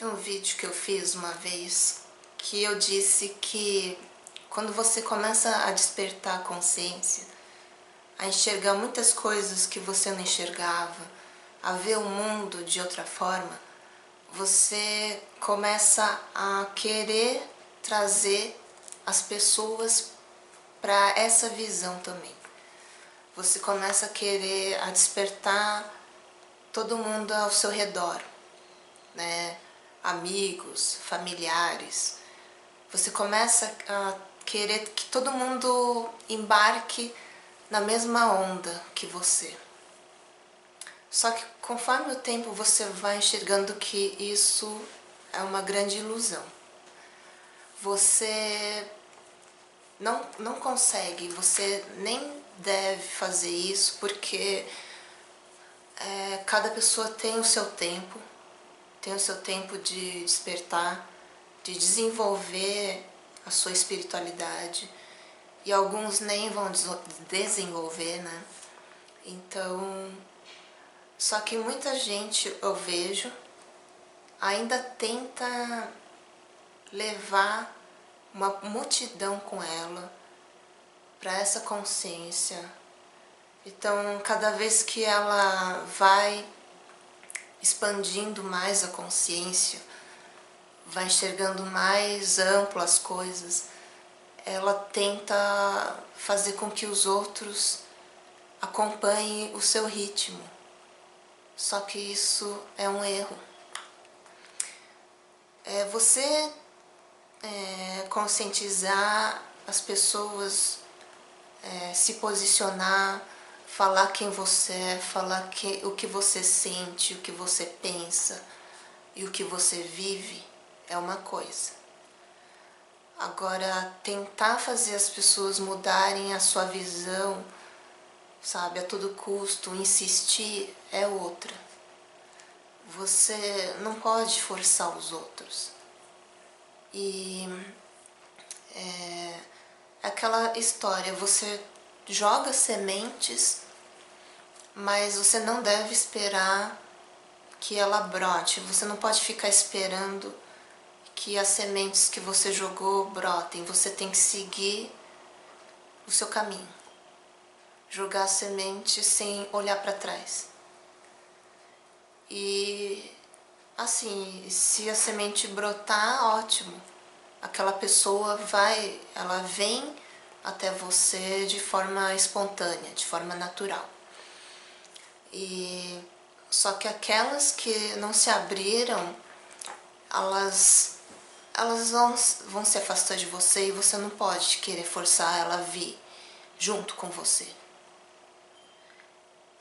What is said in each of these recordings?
Um vídeo que eu fiz uma vez, que eu disse que quando você começa a despertar a consciência, a enxergar muitas coisas que você não enxergava, a ver o mundo de outra forma, você começa a querer trazer as pessoas para essa visão também. Você começa a querer a despertar todo mundo ao seu redor, né? Amigos, familiares. Você começa a querer que todo mundo embarque na mesma onda que você. Só que conforme o tempo você vai enxergando que isso é uma grande ilusão. Você não consegue, você nem deve fazer isso porque cada pessoa tem o seu tempo de despertar, de desenvolver a sua espiritualidade, e alguns nem vão desenvolver, né? Então, só que muita gente, eu vejo, ainda tenta levar uma multidão com ela para essa consciência. Então, cada vez que ela vai expandindo mais a consciência, vai enxergando mais amplo as coisas, ela tenta fazer com que os outros acompanhem o seu ritmo. Só que isso é um erro. Você conscientizar as pessoas, se posicionar, falar quem você é, falar o que você sente, o que você pensa e o que você vive é uma coisa. Agora, tentar fazer as pessoas mudarem a sua visão, sabe, a todo custo, insistir é outra. Você não pode forçar os outros. E é aquela história, você joga sementes, mas você não deve esperar que ela brote. Você não pode ficar esperando que as sementes que você jogou brotem. Você tem que seguir o seu caminho. Jogar a semente sem olhar para trás. E assim, se a semente brotar, ótimo. Aquela pessoa ela vem até você de forma espontânea, de forma natural. Só que aquelas que não se abriram, elas vão se afastar de você e você não pode querer forçar ela a vir junto com você.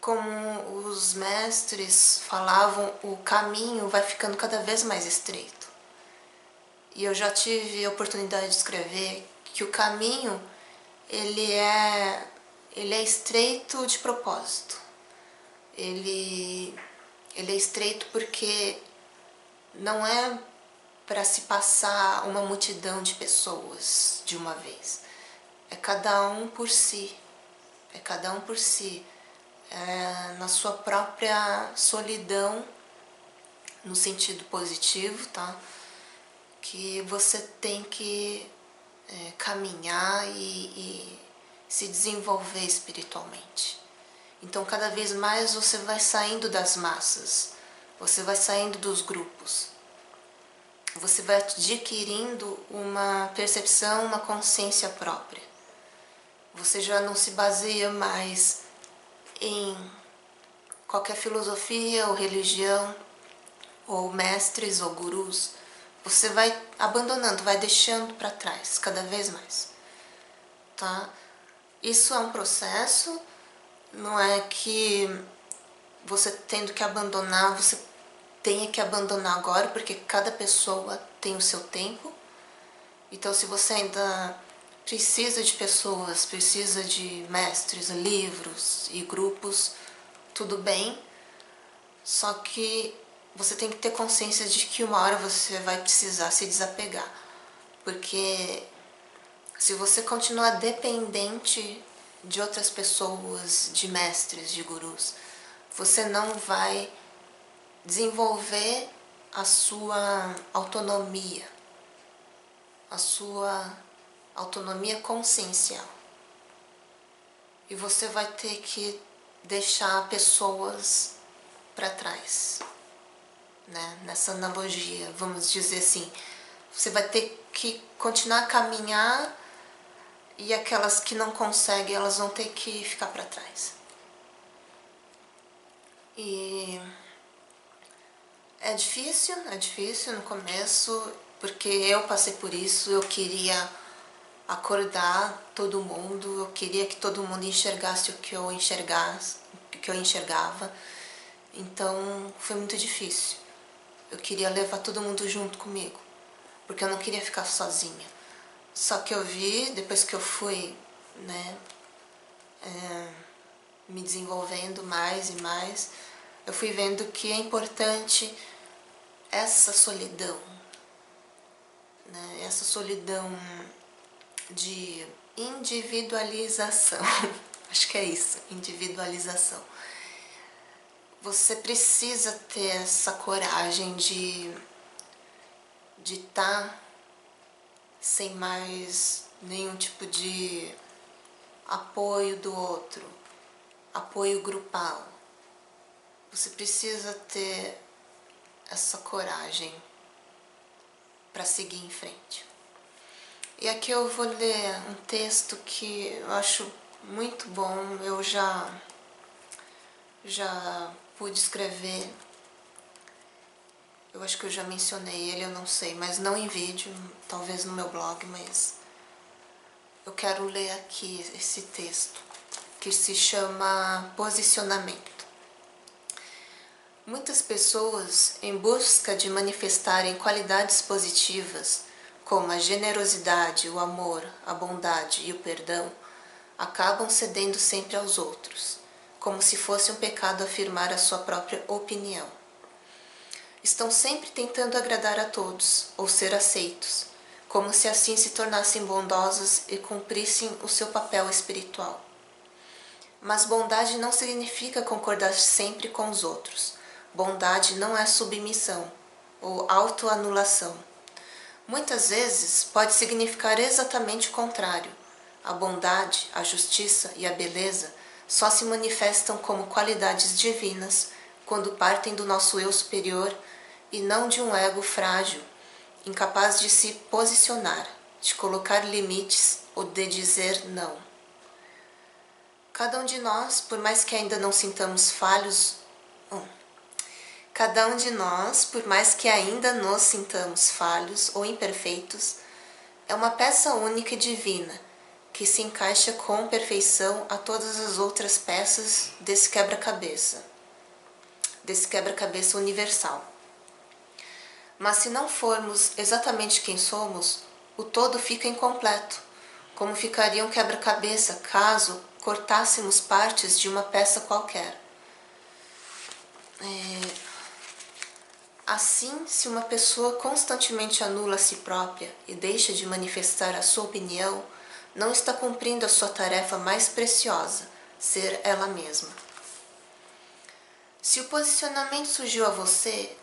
Como os mestres falavam, o caminho vai ficando cada vez mais estreito. E eu já tive a oportunidade de escrever que o caminho ele é estreito de propósito. Ele é estreito porque não é para se passar uma multidão de pessoas de uma vez. É cada um por si. É cada um por si. Na sua própria solidão, no sentido positivo, tá? Que você tem que caminhar e se desenvolver espiritualmente. Então, cada vez mais você vai saindo das massas, você vai saindo dos grupos, você vai adquirindo uma percepção, uma consciência própria. Você já não se baseia mais em qualquer filosofia ou religião, ou mestres ou gurus. Você vai abandonando, vai deixando para trás cada vez mais, tá? Isso é um processo, não é que você tendo que abandonar, você tenha que abandonar agora, porque cada pessoa tem o seu tempo. Então, se você ainda precisa de pessoas, precisa de mestres, livros e grupos, tudo bem, só que você tem que ter consciência de que uma hora você vai precisar se desapegar, porque se você continuar dependente de outras pessoas, de mestres, de gurus, você não vai desenvolver a sua autonomia consciencial. E você vai ter que deixar pessoas para trás, né? Nessa analogia, vamos dizer assim, você vai ter que continuar a caminhar e aquelas que não conseguem, elas vão ter que ficar para trás. E é difícil no começo, porque eu passei por isso, eu queria acordar todo mundo, eu queria que todo mundo enxergasse o que eu enxergava, então foi muito difícil. Eu queria levar todo mundo junto comigo, porque eu não queria ficar sozinha. Só que eu vi, depois que eu fui, né, me desenvolvendo mais e mais, eu fui vendo que é importante essa solidão, né, essa solidão de individualização. Acho que é isso, individualização. Você precisa ter essa coragem de estar sem mais nenhum tipo de apoio do outro, apoio grupal. Você precisa ter essa coragem para seguir em frente. E aqui eu vou ler um texto que eu acho muito bom, eu já pude escrever, eu acho que eu já mencionei ele, eu não sei, mas não em vídeo, talvez no meu blog, mas eu quero ler aqui esse texto, que se chama Posicionamento. Muitas pessoas, em busca de manifestarem qualidades positivas, como a generosidade, o amor, a bondade e o perdão, acabam cedendo sempre aos outros, como se fosse um pecado afirmar a sua própria opinião. Estão sempre tentando agradar a todos, ou ser aceitos, como se assim se tornassem bondosos e cumprissem o seu papel espiritual. Mas bondade não significa concordar sempre com os outros. Bondade não é submissão ou autoanulação. Muitas vezes pode significar exatamente o contrário. A bondade, a justiça e a beleza só se manifestam como qualidades divinas quando partem do nosso eu superior e não de um ego frágil, incapaz de se posicionar, de colocar limites ou de dizer não. Cada um de nós, por mais que ainda não sintamos falhos, Cada um de nós, por mais que ainda nos sintamos falhos ou imperfeitos, é uma peça única e divina, que se encaixa com perfeição a todas as outras peças desse quebra-cabeça universal. Mas se não formos exatamente quem somos, o todo fica incompleto, como ficaria um quebra-cabeça caso cortássemos partes de uma peça qualquer. Assim, se uma pessoa constantemente anula a si própria e deixa de manifestar a sua opinião, não está cumprindo a sua tarefa mais preciosa, ser ela mesma. Se o posicionamento surgiu a você,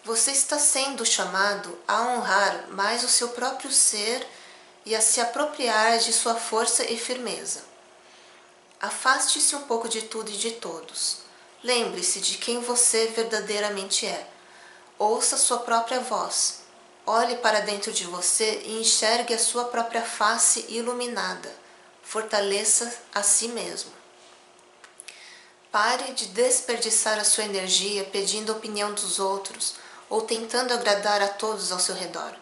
você está sendo chamado a honrar mais o seu próprio ser e a se apropriar de sua força e firmeza. Afaste-se um pouco de tudo e de todos. Lembre-se de quem você verdadeiramente é. Ouça sua própria voz. Olhe para dentro de você e enxergue a sua própria face iluminada. Fortaleça a si mesmo. Pare de desperdiçar a sua energia pedindo a opinião dos outros ou tentando agradar a todos ao seu redor.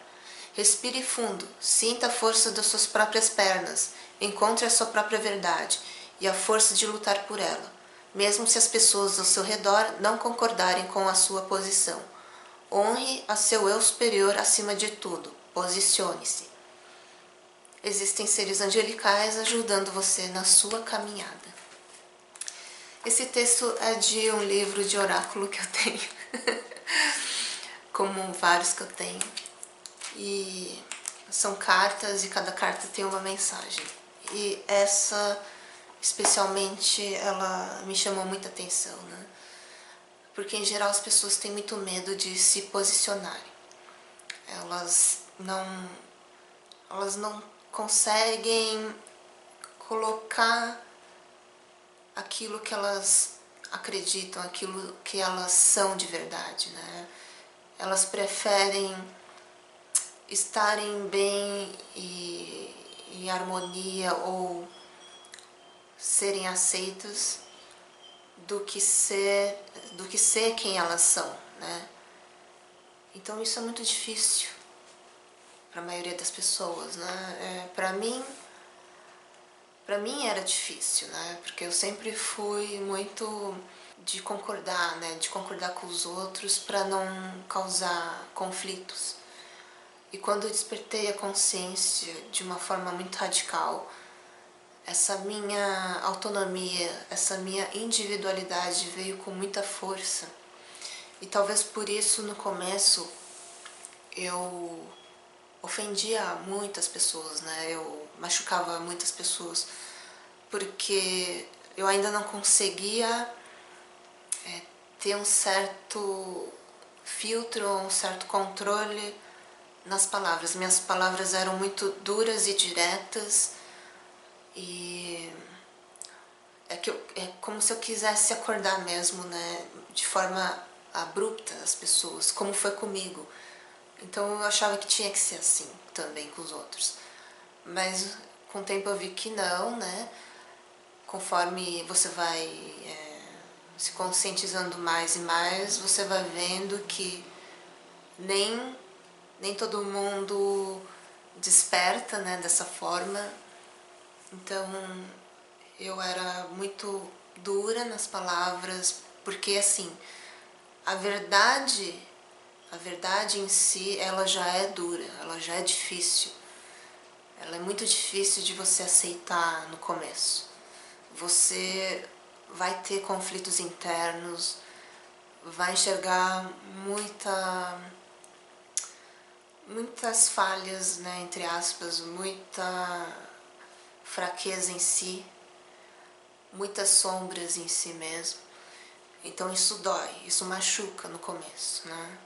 Respire fundo, sinta a força das suas próprias pernas, encontre a sua própria verdade e a força de lutar por ela, mesmo se as pessoas ao seu redor não concordarem com a sua posição. Honre a seu eu superior acima de tudo. Posicione-se. Existem seres angelicais ajudando você na sua caminhada. Esse texto é de um livro de oráculo que eu tenho, como vários que eu tenho. E são cartas e cada carta tem uma mensagem. E essa, especialmente, ela me chamou muita atenção, né? porque em geral as pessoas têm muito medo de se posicionarem. Elas não conseguem colocar aquilo que elas acreditam, aquilo que elas são de verdade, né? Elas preferem estarem bem e em harmonia ou serem aceitas do que ser quem elas são, né? Então isso é muito difícil para a maioria das pessoas, né? Para mim era difícil, né? Porque eu sempre fui muito de concordar, né? De concordar com os outros para não causar conflitos. E quando eu despertei a consciência de uma forma muito radical, essa minha autonomia, essa minha individualidade veio com muita força. E talvez por isso no começo eu ofendia muitas pessoas, né? Eu machucava muitas pessoas, porque eu ainda não conseguia ter um certo filtro, um certo controle nas palavras. Minhas palavras eram muito duras e diretas e é como se eu quisesse acordar mesmo, né? De forma abrupta as pessoas, como foi comigo. Então eu achava que tinha que ser assim também com os outros. Mas com o tempo eu vi que não, né? Conforme você vai se conscientizando mais e mais, você vai vendo que nem todo mundo desperta, né, dessa forma. Então eu era muito dura nas palavras, porque assim, a verdade em si, ela já é dura, ela já é difícil. Ela é muito difícil de você aceitar no começo. Você vai ter conflitos internos, vai enxergar muitas falhas, né, entre aspas, muita fraqueza em si, muitas sombras em si mesmo. Então isso dói, isso machuca no começo, né?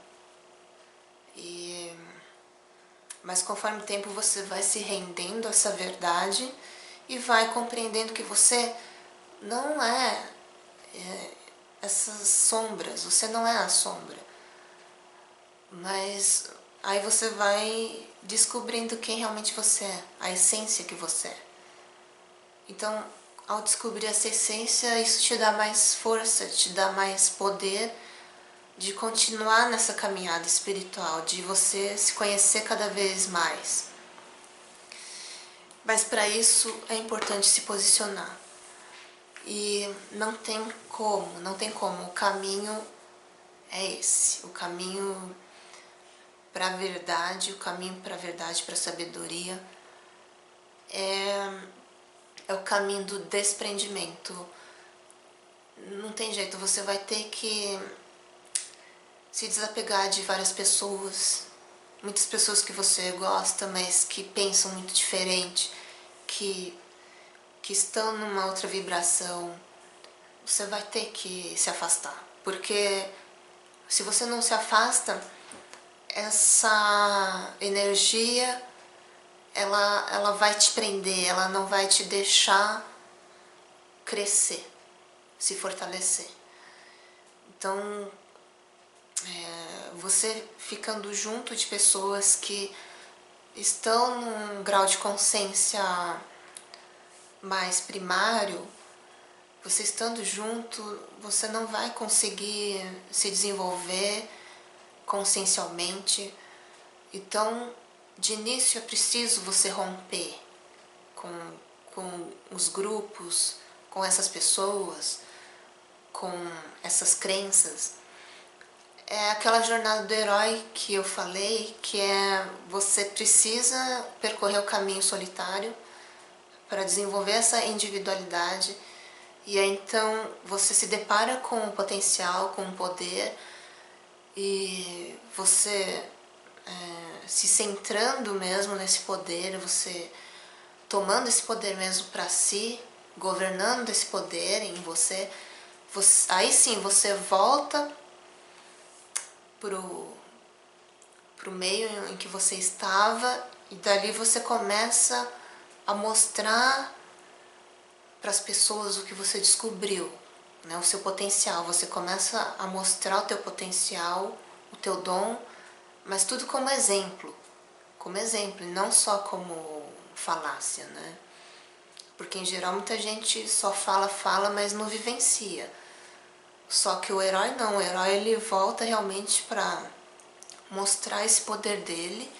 Mas conforme o tempo você vai se rendendo a essa verdade e vai compreendendo que você não é essas sombras, você não é a sombra. Mas aí você vai descobrindo quem realmente você é, a essência que você é. Então, ao descobrir essa essência, isso te dá mais força, te dá mais poder de continuar nessa caminhada espiritual, de você se conhecer cada vez mais. Mas para isso é importante se posicionar. E não tem como, o caminho é esse, o caminho para a verdade, para a sabedoria é o caminho do desprendimento. Não tem jeito, você vai ter que se desapegar de várias pessoas, muitas pessoas que você gosta, mas que pensam muito diferente, que estão numa outra vibração. Você vai ter que se afastar, porque se você não se afasta, essa energia ela vai te prender, ela não vai te deixar crescer, se fortalecer. Então, você ficando junto de pessoas que estão num grau de consciência mais primário, você estando junto, você não vai conseguir se desenvolver consciencialmente. Então, de início é preciso você romper com os grupos, com essas pessoas, com essas crenças. É aquela jornada do herói que eu falei, que você precisa percorrer o caminho solitário para desenvolver essa individualidade, e aí então você se depara com o potencial, com o poder, e você se centrando mesmo nesse poder, você tomando esse poder mesmo para si, governando esse poder em você, aí sim você volta pro meio em que você estava, e dali você começa a mostrar para as pessoas o que você descobriu, né, o seu potencial. Você começa a mostrar o teu potencial, o teu dom, mas tudo como exemplo, e não só como falácia, né? Porque em geral muita gente só fala, mas não vivencia. Só que o herói não, o herói ele volta realmente para mostrar esse poder dele,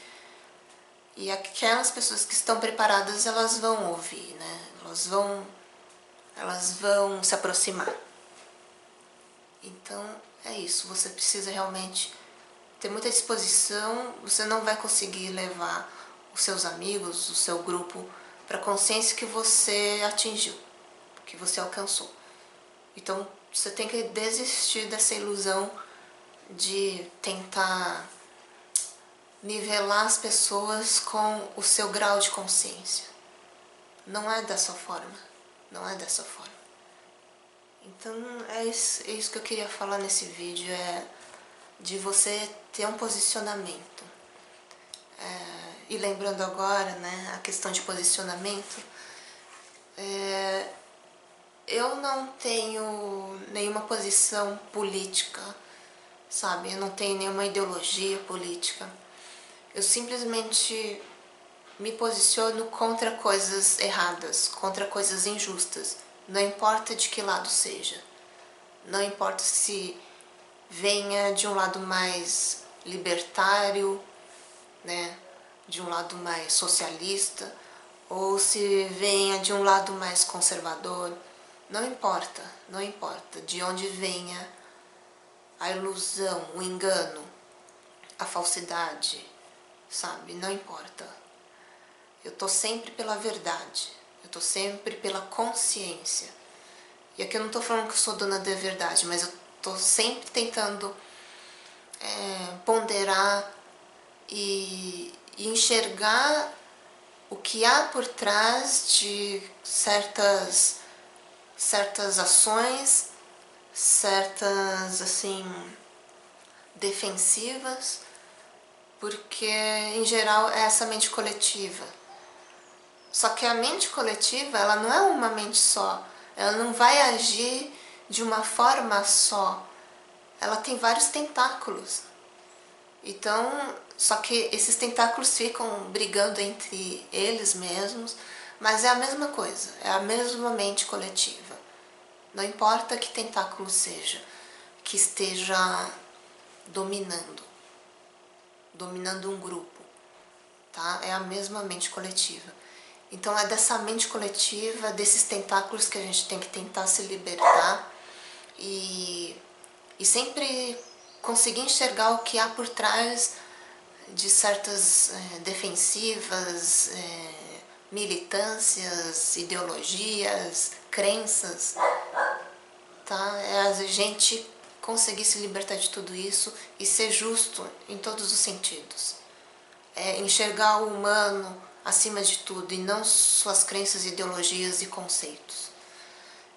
e aquelas pessoas que estão preparadas, elas vão ouvir, né? Elas vão se aproximar. Então é isso, você precisa realmente ter muita disposição. Você não vai conseguir levar os seus amigos, o seu grupo, para a consciência que você atingiu, que você alcançou. Então você tem que desistir dessa ilusão de tentar nivelar as pessoas com o seu grau de consciência. Não é dessa forma, não é dessa forma. Então é isso que eu queria falar nesse vídeo, é de você ter um posicionamento. E lembrando agora, né, a questão de posicionamento, eu não tenho nenhuma posição política, sabe? Eu não tenho nenhuma ideologia política. Eu simplesmente me posiciono contra coisas erradas, contra coisas injustas. Não importa de que lado seja. Não importa se venha de um lado mais libertário, né, de um lado mais socialista, ou se venha de um lado mais conservador. Não importa, não importa de onde venha a ilusão, o engano, a falsidade, sabe? Não importa. Eu tô sempre pela verdade, eu tô sempre pela consciência. E aqui eu não tô falando que eu sou dona da verdade, mas eu tô sempre tentando ponderar e enxergar o que há por trás de certas ações, certas, assim, defensivas, porque em geral é essa mente coletiva. Só que a mente coletiva, ela não é uma mente só, ela não vai agir de uma forma só, ela tem vários tentáculos. Então, só que esses tentáculos ficam brigando entre eles mesmos, mas é a mesma coisa, é a mesma mente coletiva. Não importa que tentáculo seja, que esteja dominando um grupo, tá? É a mesma mente coletiva. Então é dessa mente coletiva, desses tentáculos que a gente tem que tentar se libertar e sempre conseguir enxergar o que há por trás de certas defensivas, militâncias, ideologias, crenças, tá? É a gente conseguir se libertar de tudo isso e ser justo em todos os sentidos. Enxergar o humano acima de tudo e não suas crenças, ideologias e conceitos.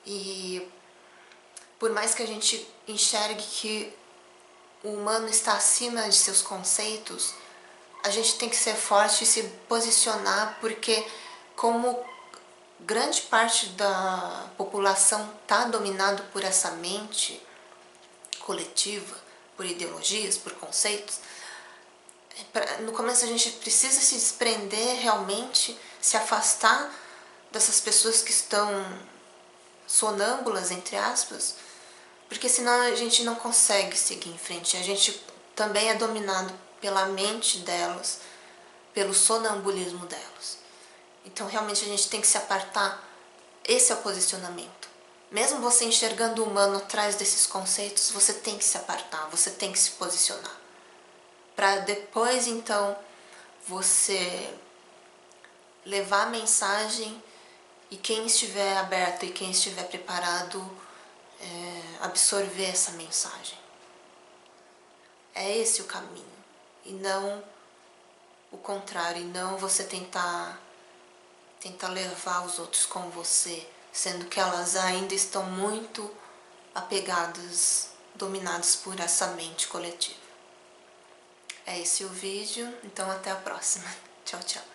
E por mais que a gente enxergue que o humano está acima de seus conceitos, a gente tem que ser forte e se posicionar, porque como grande parte da população está dominado por essa mente coletiva, por ideologias, por conceitos, no começo a gente precisa se desprender realmente, se afastar dessas pessoas que estão sonâmbulas, entre aspas, porque senão a gente não consegue seguir em frente. A gente também é dominado pela mente delas, pelo sonambulismo delas. Então realmente a gente tem que se apartar. Esse é o posicionamento. Mesmo você enxergando o humano atrás desses conceitos, você tem que se apartar, você tem que se posicionar. Para depois então você levar a mensagem e quem estiver aberto e quem estiver preparado absorver essa mensagem. É esse o caminho, e não o contrário, e não você tentar levar os outros com você, sendo que elas ainda estão muito apegadas, dominadas por essa mente coletiva. É esse o vídeo, então até a próxima. Tchau, tchau.